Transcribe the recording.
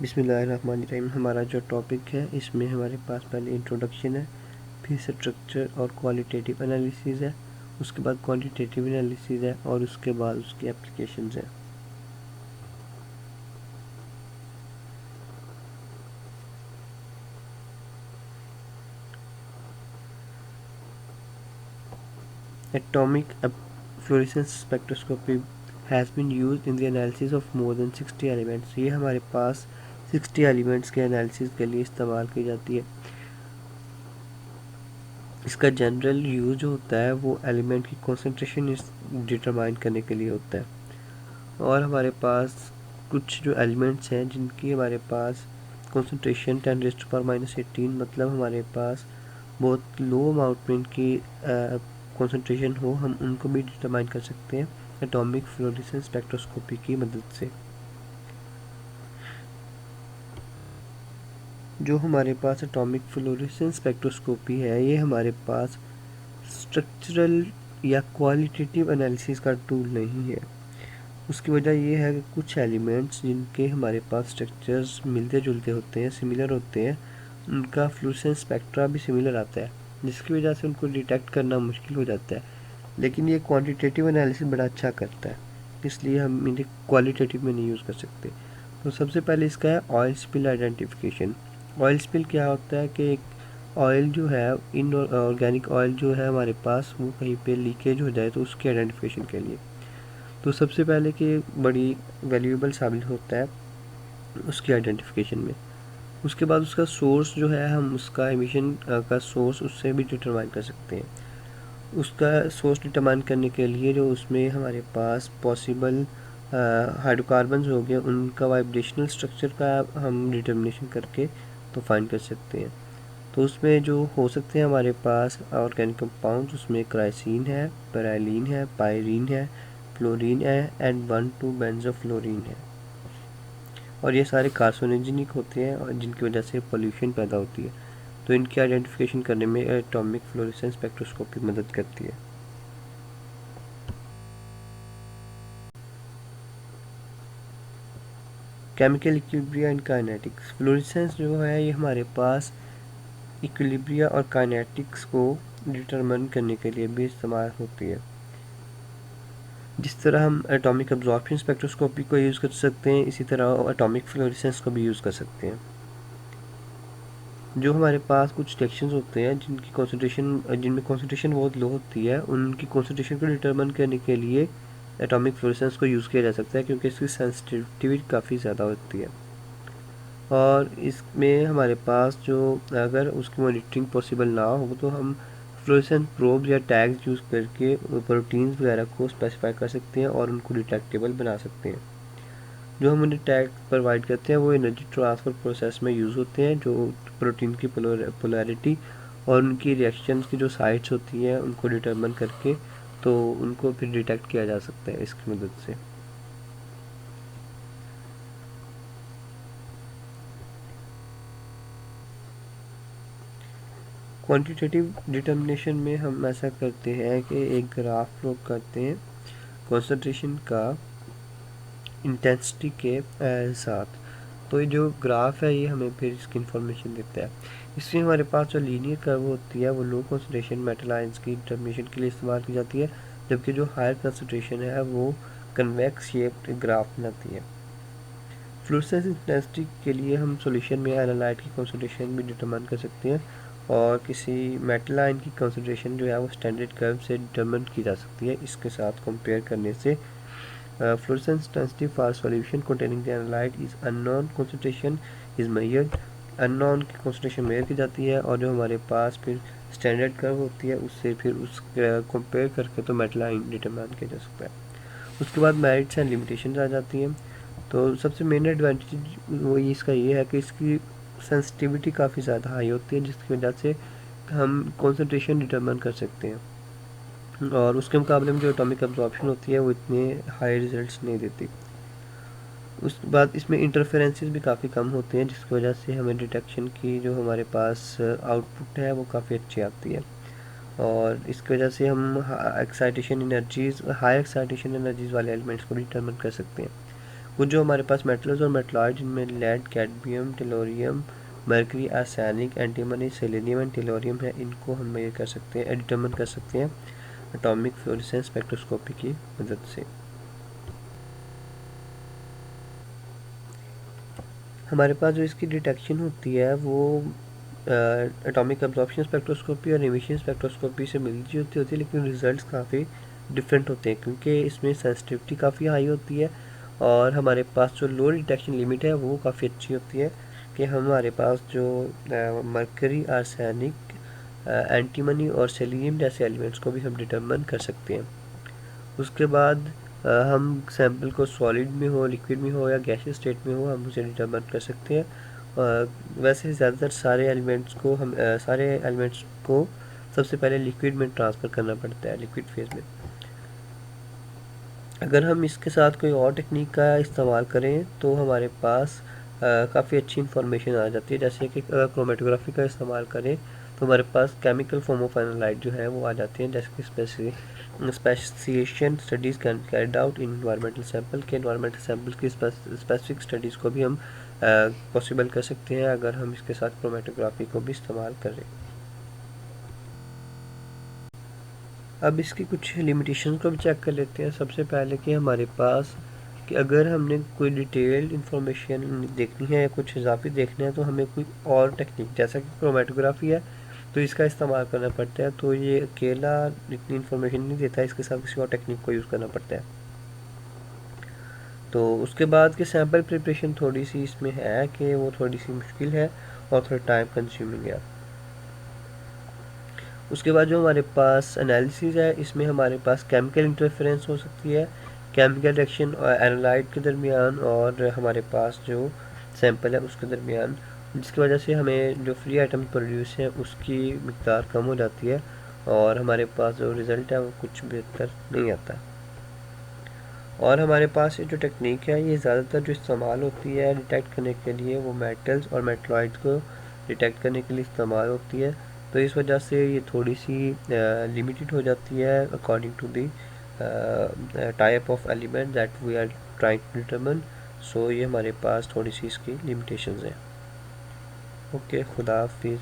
बिस्मिल्लाहिर्रहमानिर्रहीम। हमारा जो टॉपिक है इसमें हमारे पास पहले इंट्रोडक्शन है, फिर स्ट्रक्चर और क्वालिटेटिव एनालिसिस है, उसके बाद क्वांटिटेटिव एनालिसिस है और उसके बाद उसकी एप्लीकेशंस है। Atomic fluorescence spectroscopy has been used in the analysis of more than 60 elements। ये हमारे पास 60 एलिमेंट्स के एनालिसिस के लिए इस्तेमाल की जाती है। इसका जनरल यूज जो होता है वो एलिमेंट की कॉन्सेंट्रेशन डिटरमाइन करने के लिए होता है। और हमारे पास कुछ जो एलिमेंट्स हैं जिनकी हमारे पास कॉन्सेंट्रेशन 10⁻⁻18 मतलब हमारे पास बहुत लो अमाउंट में इनकी कॉन्सेंट्रेशन हो, हम उनको भी डिटरमाइन कर सकते हैं एटॉमिक फ्लोरेसेंस स्पेक्ट्रोस्कोपी की मदद से। जो हमारे पास एटॉमिक फ्लोरेसेंस स्पेक्ट्रोस्कोपी है ये हमारे पास स्ट्रक्चरल या क्वालिटेटिव एनालिसिस का टूल नहीं है। उसकी वजह ये है कि कुछ एलिमेंट्स जिनके हमारे पास स्ट्रक्चर्स मिलते जुलते होते हैं, सिमिलर होते हैं, उनका फ्लूरेसेंस स्पेक्ट्रा भी सिमिलर आता है, जिसकी वजह से उनको डिटेक्ट करना मुश्किल हो जाता है। लेकिन ये क्वांटिटेटिव एनालिसिस बड़ा अच्छा करता है, इसलिए हम इन्हें क्वालिटेटिव में नहीं यूज़ कर सकते। तो सबसे पहले इसका है oil spill identification. Oil spill क्या होता है कि एक ऑयल जो है, इन ऑर्गेनिक ऑयल जो है हमारे पास, वो कहीं पे लीकेज हो जाए तो उसकी आइडेंटिफिकेशन के लिए तो सबसे पहले कि बड़ी वैल्यूएबल साबित होता है उसकी आइडेंटिफिकेशन में। उसके बाद उसका सोर्स जो है, हम उसका एमिशन का सोर्स उससे भी डिटरमाइन कर सकते हैं। उसका सोर्स डिटरमाइन करने के लिए जो उसमें हमारे पास पॉसिबल हाइड्रोकार्बन्स हो गए, उनका वाइब्रेशनल स्ट्रक्चर का हम डिटर्मिनेशन करके तो फाइंड कर सकते हैं। तो उसमें जो हो सकते हैं हमारे पास ऑर्गेनिक कंपाउंड्स, उसमें क्राइसिन है, पैरालीन है, पायरीन है, फ्लोरीन है एंड 1,2 बेंजोफ्लोरीन है। और ये सारे कार्सिनोजेनिक होते हैं और जिनकी वजह से पोल्यूशन पैदा होती है। तो इनकी आइडेंटिफिकेशन करने में एटॉमिक फ्लोरेसेंस स्पेक्ट्रोस्कोपी मदद करती है। Chemical equilibria and kinetics. Fluorescence जो है ये हमारे पास इक्विलिब्रिया और काइनेटिक्स को डिटरमिन करने के लिए भी इस्तेमाल होती है। जिस तरह हम एटॉमिक एब्जॉर्प्शन स्पेक्ट्रोस्कोपी को यूज़ कर सकते हैं, इसी तरह एटॉमिक फ्लोरेसेंस को भी यूज़ कर सकते हैं। जो हमारे पास कुछ डिटेक्शंस होते हैं जिनमें कॉन्सेंट्रेशन बहुत लो होती है, उनकी कॉन्सेंट्रेशन को डिटरमिन करने के लिए एटॉमिक फ्लोरेसेंस को यूज़ किया जा सकता है, क्योंकि इसकी सेंसिटिविटी काफ़ी ज़्यादा होती है। और इसमें हमारे पास जो, अगर उसकी मॉनिटरिंग पॉसिबल ना हो तो हम फ्लोरेसेंस प्रोब या टैग्स यूज़ करके प्रोटीन्स वगैरह को स्पेसिफाई कर सकते हैं और उनको डिटेक्टेबल बना सकते हैं। जो हम उन्हें टैग प्रोवाइड करते हैं वो एनर्जी ट्रांसफ़र प्रोसेस में यूज़ होते हैं, जो प्रोटीन की पोलैरिटी और उनकी रिएक्शंस की जो साइट्स होती हैं उनको डिटरमिन करके तो उनको फिर डिटेक्ट किया जा सकता है इसकी मदद से। क्वांटिटेटिव डिटर्मिनेशन में हम ऐसा करते हैं कि एक ग्राफ प्लॉट करते हैं कॉन्सेंट्रेशन का इंटेंसिटी के साथ। तो ये जो ग्राफ है ये हमें फिर इसकी इंफॉर्मेशन देता है। इसमें हमारे पास जो लीनियर कर्व होती है वो लो कॉन्सेंट्रेशन मेटल आयंस की डिटर्मिनेशन के लिए इस्तेमाल की जाती है, जबकि जो हायर कॉन्सेंट्रेशन है वो कन्वेक्स शेप्ड ग्राफ बनाती है। फ्लूरेसेंस इंटेंसिटी के लिए हम सॉल्यूशन में एनालाइट की कॉन्सेंट्रेशन भी डिटरमाइन कर सकते हैं और किसी मेटल आयन की कॉन्सेंट्रेशन जो है वो स्टैंडर्ड कर्व से डिटरमाइन की जा सकती है। इसके साथ कंपेयर करने से fluorescence intensity for solution containing the analyte is unknown concentration is measured. Unknown की कॉन्सेंट्रेशन मेजर की जाती है और जो हमारे पास फिर स्टैंडर्ड कर्व होती है उससे फिर उस कंपेयर करके तो मेटल आयन डिटरमाइन किया जा सकता है। उसके बाद मेरिट्स एंड लिमिटेशंस आ जाती हैं। तो सबसे मेन एडवांटेज वो इसका ये है कि इसकी सेंसिटिविटी काफ़ी ज़्यादा हाई होती है, जिसकी वजह से हम कंसंट्रेशन डिटरमिन कर सकते हैं और उसके मुकाबले में जो एटॉमिक एब्जॉर्प्शन होती है वो इतने हाई रिजल्ट्स नहीं देती। उसके बाद इसमें इंटरफेरेंसेस भी काफ़ी कम होते हैं, जिसकी वजह से हमें डिटेक्शन की जो हमारे पास आउटपुट है वो काफ़ी अच्छी आती है और इसकी वजह से हम excitation energies high excitation energies वाले एलिमेंट्स को डिटरमिन कर सकते हैं। कुछ जो हमारे पास मेटल्स और मेटलॉइड जिनमें lead, cadmium, tellurium, mercury, arsenic, antimony, selenium and tellurium है, इनको हम ये कर सकते हैं, डिटरमिन कर सकते हैं एटॉमिक फ्लोरेसेंस स्पेक्ट्रोस्कोपी की मदद से। हमारे पास जो इसकी डिटेक्शन होती है वो एटॉमिक एब्जॉर्प्शन स्पेक्ट्रोस्कोपी और एमिशन स्पेक्ट्रोस्कोपी से मिलती होती है, लेकिन रिजल्ट्स काफ़ी डिफरेंट होते हैं क्योंकि इसमें सेंसिटिविटी काफ़ी हाई होती है और हमारे पास जो लो डिटेक्शन लिमिट है वो काफ़ी अच्छी होती है कि हमारे पास जो मरकरी, आर्सेनिक, एंटीमनी और सेलेनियम जैसे एलिमेंट्स को भी हम डिटरमिन कर सकते हैं। उसके बाद हम सैंपल को सॉलिड में हो, लिक्विड में हो या गैसियस स्टेट में हो, हम उसे डिटरमिन कर सकते हैं। वैसे ज़्यादातर सारे एलिमेंट्स को सबसे पहले लिक्विड में ट्रांसफ़र करना पड़ता है, लिक्विड फेज में। अगर हम इसके साथ कोई और टेक्निक का इस्तेमाल करें तो हमारे पास काफ़ी अच्छी इंफॉर्मेशन आ जाती है। जैसे कि अगर क्रोमेटोग्राफी का इस्तेमाल करें तो हमारे पास केमिकल फॉर्म ऑफ एनालाइट जो है वो आ जाती हैं, जैसे कि speciation studies carried out in environmental sample के इन्वायरमेंटल सैंपल की स्पेसिफिक स्टडीज़ को भी हम पॉसिबल कर सकते हैं अगर हम इसके साथ क्रोमेटोग्राफी को भी इस्तेमाल करें। अब इसकी कुछ लिमिटेशन को भी चेक कर लेते हैं। सबसे पहले कि हमारे पास कि अगर हमने कोई डिटेल्ड इंफॉर्मेशन देखनी है या कुछ इजाफी देखना है तो हमें कोई और टेक्निक जैसा कि क्रोमेटोग्राफी है तो इसका इस्तेमाल करना पड़ता है, तो ये अकेला इतनी इन्फॉर्मेशन नहीं देता है, इसके साथ किसी और टेक्निक को यूज़ करना पड़ता है। तो उसके बाद के सैम्पल प्रिपरेशन थोड़ी सी इसमें है कि वो थोड़ी सी मुश्किल है और थोड़ा टाइम कंज्यूमिंग है। उसके बाद जो हमारे पास एनालिसिस है, इसमें हमारे पास केमिकल इंटरफेरेंस हो सकती है, केमिकल रिएक्शन एनालाइट के दरमियान और हमारे पास जो सैंपल है उसके दरमियान, जिसकी वजह से हमें जो फ्री आइटम प्रोड्यूस है उसकी मिकदार कम हो जाती है और हमारे पास जो रिज़ल्ट है वो कुछ बेहतर नहीं आता। और हमारे पास ये जो टेक्निक है ये ज़्यादातर जो इस्तेमाल होती है डिटेक्ट करने के लिए वो मेटल्स और मेटलॉइड को डिटेक्ट करने के लिए इस्तेमाल होती है, तो इस वजह से ये थोड़ी सी लिमिटेड हो जाती है according to the type of element that we are trying to determine. So ये हमारे पास थोड़ी सी इसकी लिमिटेशंस हैं। ओके, खुदा हाफिज़।